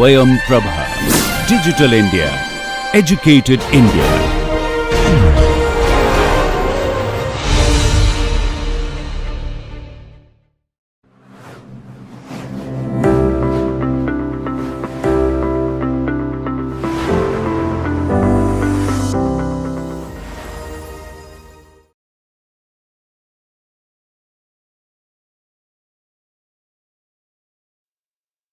Swayam Prabha. Digital India. Educated India.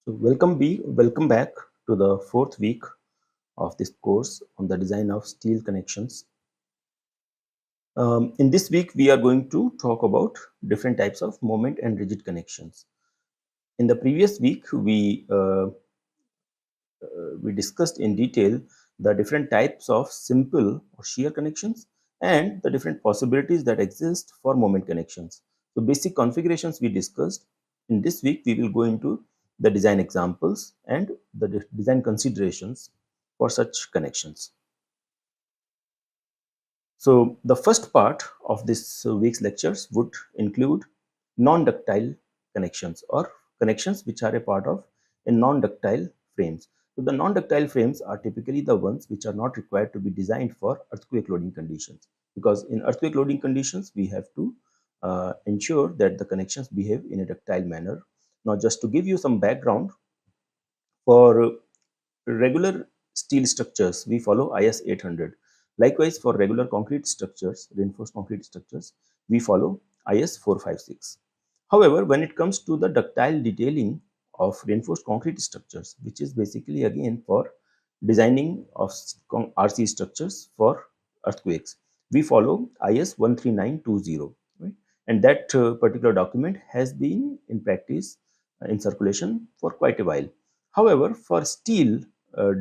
So welcome back to the fourth week of this course on the design of steel connections. In this week, we are going to talk about different types of moment and rigid connections. In the previous week, we discussed in detail the different types of simple or shear connections and the different possibilities that exist for moment connections. So basic configurations we discussed. In this week, we will go into the design examples and the design considerations for such connections. So the first part of this week's lectures would include non-ductile connections or connections which are a part of a non-ductile frames. So the non-ductile frames are typically the ones which are not required to be designed for earthquake loading conditions, because in earthquake loading conditions we have to ensure that the connections behave in a ductile manner. Now, just to give you some background, for regular steel structures we follow IS 800. Likewise, for regular concrete structures, reinforced concrete structures, we follow IS 456. However, when it comes to the ductile detailing of reinforced concrete structures, which is basically again for designing of RC structures for earthquakes, we follow IS 13920, right? And that particular document has been in practice in circulation for quite a while. However, for steel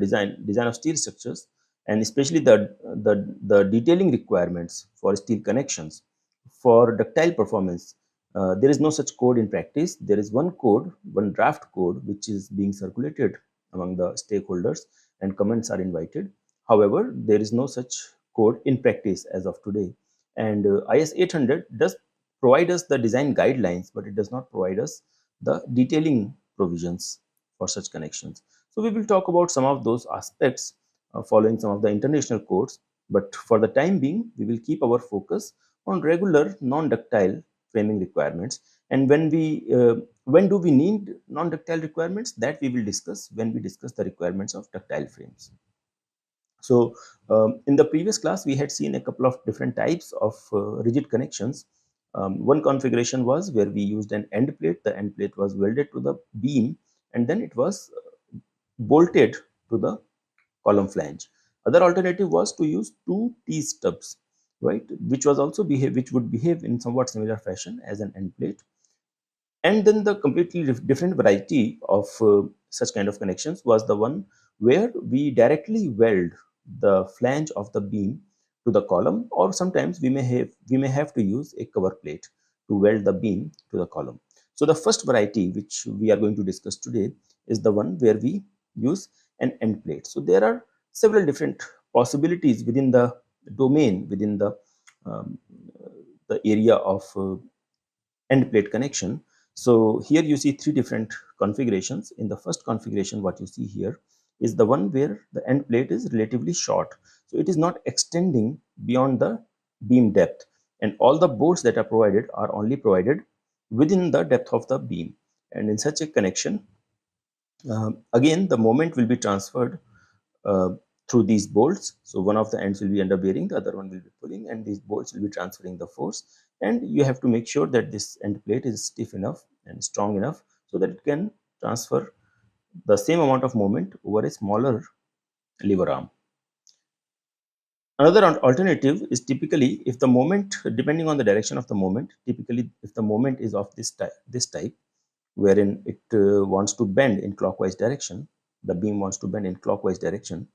design of steel structures, and especially the detailing requirements for steel connections for ductile performance, there is no such code in practice. There is one code, one draft code, which is being circulated among the stakeholders, and comments are invited. However, there is no such code in practice as of today. And IS 800 does provide us the design guidelines, but it does not provide us the detailing provisions for such connections. So we will talk about some of those aspects following some of the international codes, but for the time being, we will keep our focus on regular non-ductile framing requirements. And when do we need non-ductile requirements, that we will discuss when we discuss the requirements of ductile frames. So in the previous class, we had seen a couple of different types of rigid connections. One configuration was where we used an end plate. The end plate was welded to the beam, and then it was bolted to the column flange. Other alternative was to use two T-stubs, right, which would behave in somewhat similar fashion as an end plate. And then the completely different variety of such kind of connections was the one where we directly weld the flange of the beam to the column, or sometimes we may have to use a cover plate to weld the beam to the column. So the first variety which we are going to discuss today is the one where we use an end plate. So there are several different possibilities within the domain, within um, the area of end plate connection. So here you see three different configurations. In the first configuration, what you see here is the one where the end plate is relatively short. So it is not extending beyond the beam depth, and all the bolts that are provided are only provided within the depth of the beam. And in such a connection, again, the moment will be transferred uh, through these bolts. So one of the ends will be under bearing, the other one will be pulling, and these bolts will be transferring the force. And you have to make sure that this end plate is stiff enough and strong enough so that it can transfer the same amount of moment over a smaller lever arm. Another alternative is typically if the moment, depending on the direction of the moment, typically if the moment is of this type, wherein it wants to bend in clockwise direction, the beam wants to bend in clockwise direction,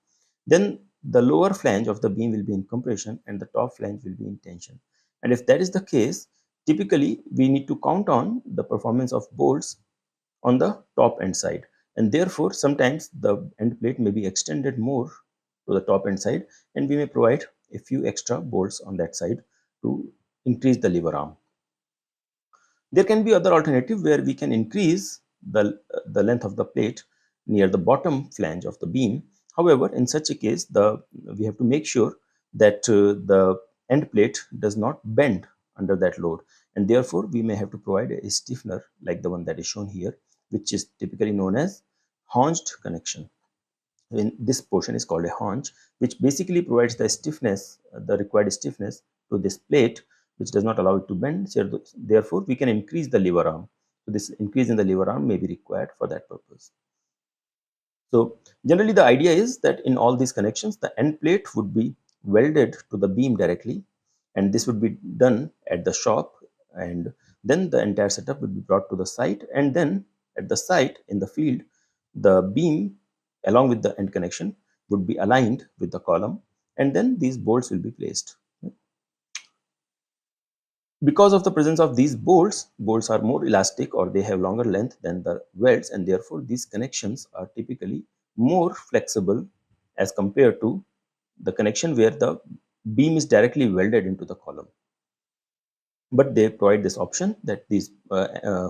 then the lower flange of the beam will be in compression and the top flange will be in tension. And if that is the case, typically we need to count on the performance of bolts on the top end side, and therefore sometimes the end plate may be extended more to the top end side, and we may provide a few extra bolts on that side to increase the lever arm. There can be other alternative where we can increase the length of the plate near the bottom flange of the beam. However, in such a case, we have to make sure that the end plate does not bend under that load, and therefore we may have to provide a stiffener like the one that is shown here, which is typically known as hinged connection. In this portion is called a haunch, which basically provides the stiffness, the required stiffness to this plate, which does not allow it to bend. So therefore, we can increase the lever arm. So this increase in the lever arm may be required for that purpose. So generally the idea is that in all these connections, the end plate would be welded to the beam directly, and this would be done at the shop, and then the entire setup would be brought to the site, and then at the site in the field, the beam along with the end connection would be aligned with the column, and then these bolts will be placed. Because of the presence of these bolts are more elastic, or they have longer length than the welds, and therefore these connections are typically more flexible as compared to the connection where the beam is directly welded into the column. But they provide this option that these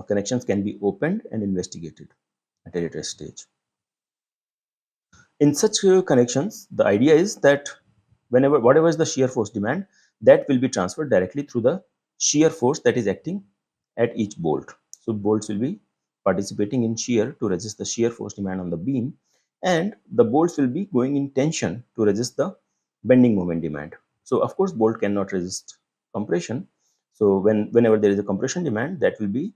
connections can be opened and investigated at a later stage. In such connections, the idea is that whatever is the shear force demand, that will be transferred directly through the shear force that is acting at each bolt. So bolts will be participating in shear to resist the shear force demand on the beam, and the bolts will be going in tension to resist the bending moment demand. So of course bolt cannot resist compression. So whenever there is a compression demand, that will be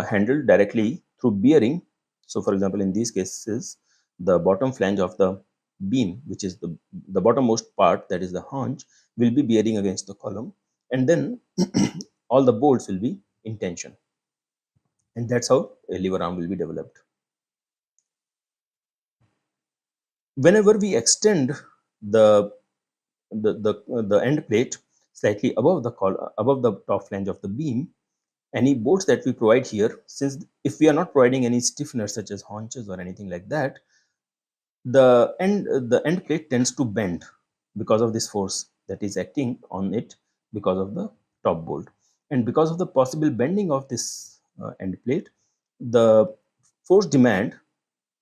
handled directly through bearing. So for example, in these cases, the bottom flange of the beam, which is the bottommost part, that is the haunch, will be bearing against the column, and then all the bolts will be in tension, and that's how a lever arm will be developed. Whenever we extend the the end plate slightly above the top flange of the beam, any bolts that we provide here, since if we are not providing any stiffeners such as haunches or anything like that, the end plate tends to bend because of this force that is acting on it because of the top bolt, and because of the possible bending of this end plate, the force demand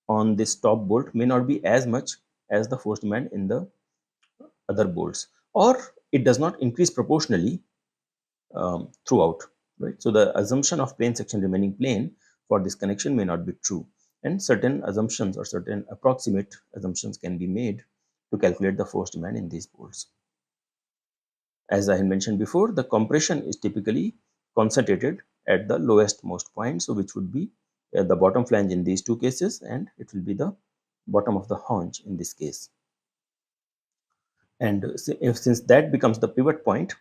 on this top bolt may not be as much as the force demand in the other bolts, or it does not increase proportionally throughout, right? So the assumption of plane section remaining plane for this connection may not be true, and certain assumptions or certain approximate assumptions can be made to calculate the force demand in these bolts. As I had mentioned before, the compression is typically concentrated at the lowest most point, so which would be the bottom flange in these two cases, and it will be the bottom of the haunch in this case. And since that becomes the pivot point,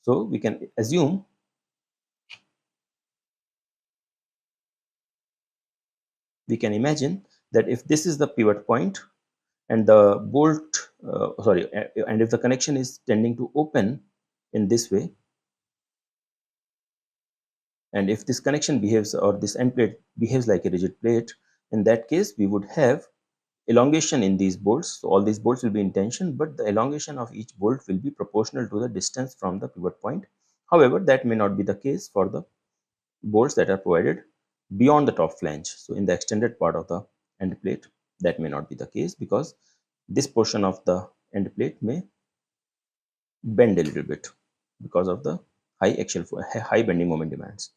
so we can assume we can imagine that if this is the pivot point and the bolt and if the connection is tending to open in this way, and if this connection behaves, or this end plate behaves like a rigid plate, in that case we would have elongation in these bolts. So all these bolts will be in tension, but the elongation of each bolt will be proportional to the distance from the pivot point. However, that may not be the case for the bolts that are provided beyond the top flange. So in the extended part of the end plate, that may not be the case, because this portion of the end plate may bend a little bit because of the high bending moment demands.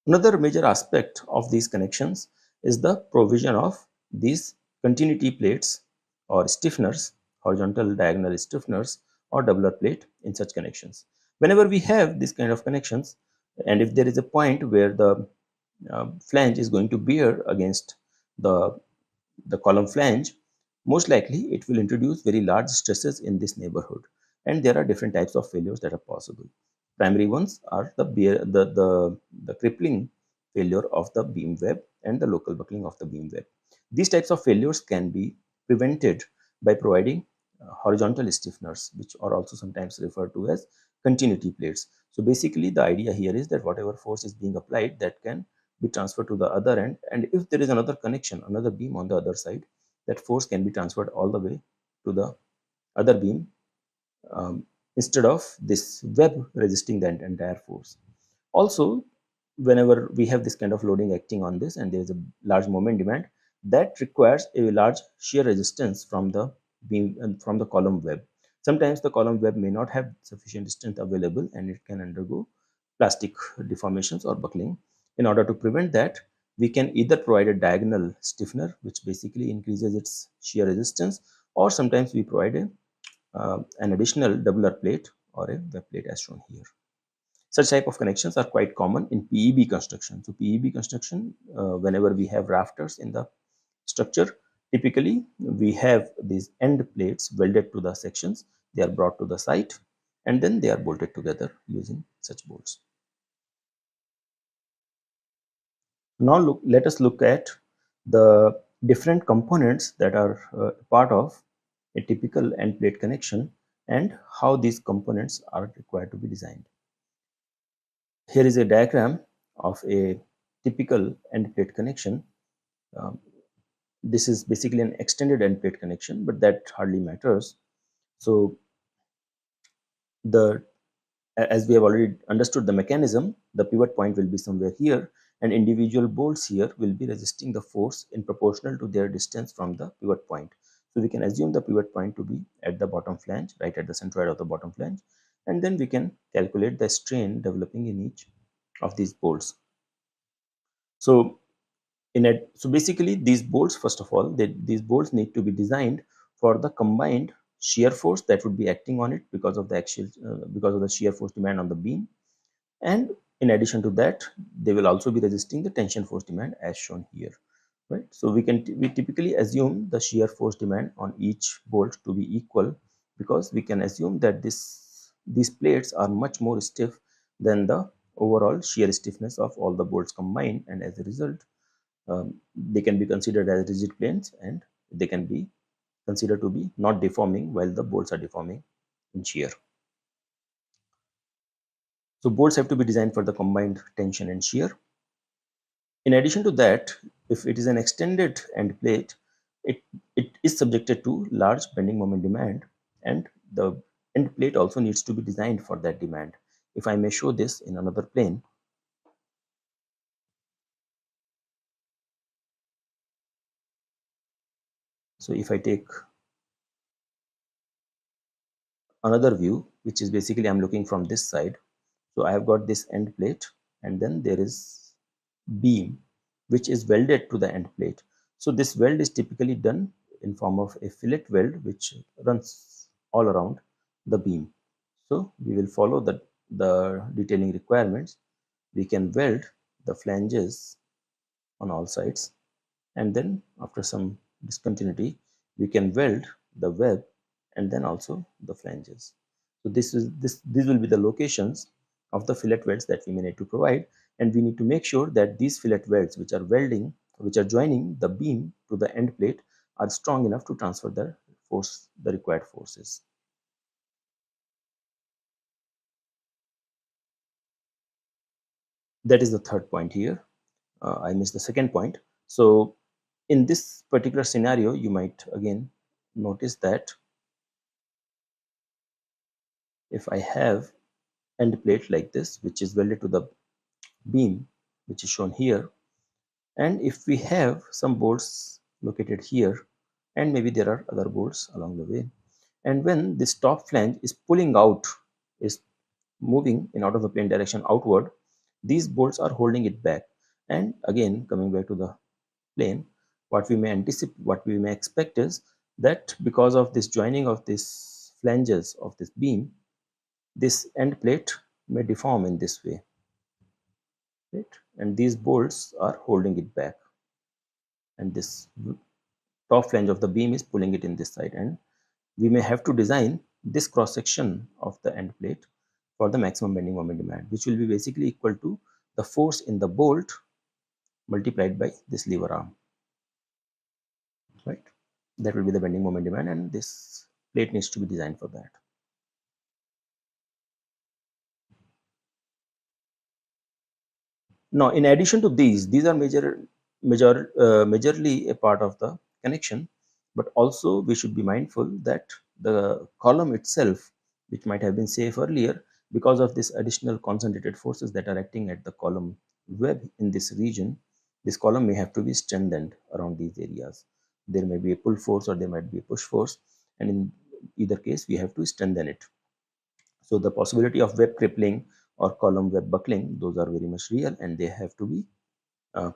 Another major aspect of these connections is the provision of these continuity plates or stiffeners, horizontal diagonal stiffeners or doubler plate in such connections. Whenever we have this kind of connections, and if there is a point where the flange is going to bear against the column flange, most likely it will introduce very large stresses in this neighborhood, and there are different types of failures that are possible. Primary ones are the crippling failure of the beam web and the local buckling of the beam web. These types of failures can be prevented by providing horizontal stiffeners, which are also sometimes referred to as continuity plates. So basically the idea here is that whatever force is being applied, that can be transferred to the other end, and if there is another connection, another beam on the other side, that force can be transferred all the way to the other beam, instead of this web resisting the entire force. Also, whenever we have this kind of loading acting on this and there is a large moment demand, that requires a large shear resistance from the beam and from the column web. Sometimes the column web may not have sufficient strength available and it can undergo plastic deformations or buckling. In order to prevent that, we can either provide a diagonal stiffener, which basically increases its shear resistance, or sometimes we provide an additional doubler plate or a web plate as shown here. Such type of connections are quite common in PEB construction. So PEB construction, whenever we have rafters in the structure, typically we have these end plates welded to the sections. They are brought to the site and then they are bolted together using such bolts. Now let us look at the different components that are part of a typical end plate connection and how these components are required to be designed. Here is a diagram of a typical end plate connection. Um, this is basically an extended end plate connection, but that hardly matters. So as we have already understood the mechanism, the pivot point will be somewhere here and individual bolts here will be resisting the force in proportional to their distance from the pivot point. So we can assume the pivot point to be at the bottom flange, right at the centroid of the bottom flange, and then we can calculate the strain developing in each of these bolts. So so basically these bolts, first of all, these bolts need to be designed for the combined shear force that would be acting on it because of the axial because of the shear force demand on the beam, and in addition to that they will also be resisting the tension force demand as shown here, right? So we typically assume the shear force demand on each bolt to be equal because we can assume that these plates are much more stiff than the overall shear stiffness of all the bolts combined, and as a result they can be considered as rigid planes and they can be considered to be not deforming while the bolts are deforming in shear. So bolts have to be designed for the combined tension and shear. In addition to that, if it is an extended end plate, it is subjected to large bending moment demand, and the end plate also needs to be designed for that demand. If I may show this in another plane. So if I take another view, which is basically I'm looking from this side. So I have got this end plate and then there is beam which is welded to the end plate. So this weld is typically done in form of a fillet weld which runs all around the beam. So we will follow the detailing requirements. We can weld the flanges on all sides, and then after some discontinuity we can weld the web and then also the flanges. So these will be the locations of the fillet welds that we may need to provide, and we need to make sure that these fillet welds which are joining the beam to the end plate are strong enough to transfer the required forces. That is the third point here. I missed the second point. So in this particular scenario, you might again notice that if I have end plate like this, which is welded to the beam, which is shown here, and if we have some bolts located here, and maybe there are other bolts along the way, and when this top flange is pulling out, is moving in out of the plane direction outward, these bolts are holding it back. And again, coming back to the plane, what we may expect is that because of this joining of these flanges of this beam, this end plate may deform in this way, right? And these bolts are holding it back, and this top flange of the beam is pulling it in this side, and we may have to design this cross section of the end plate for the maximum bending moment demand, which will be basically equal to the force in the bolt multiplied by this lever arm, right? That will be the bending moment demand, and this plate needs to be designed for that. Now, in addition to these are majorly a part of the connection, but also we should be mindful that the column itself, which might have been safe earlier, because of this additional concentrated forces that are acting at the column web in this region, this column may have to be strengthened around these areas. There may be a pull force or there might be a push force, and in either case we have to strengthen it. So the possibility of web crippling or column web buckling, those are very much real and they have to be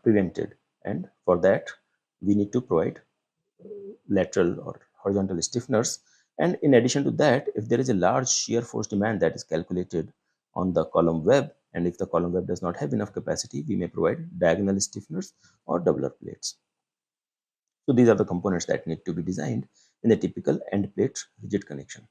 prevented. And for that, we need to provide lateral or horizontal stiffeners. And in addition to that, if there is a large shear force demand that is calculated on the column web, and if the column web does not have enough capacity, we may provide diagonal stiffeners or doubler plates. So these are the components that need to be designed in a typical end plate rigid connection.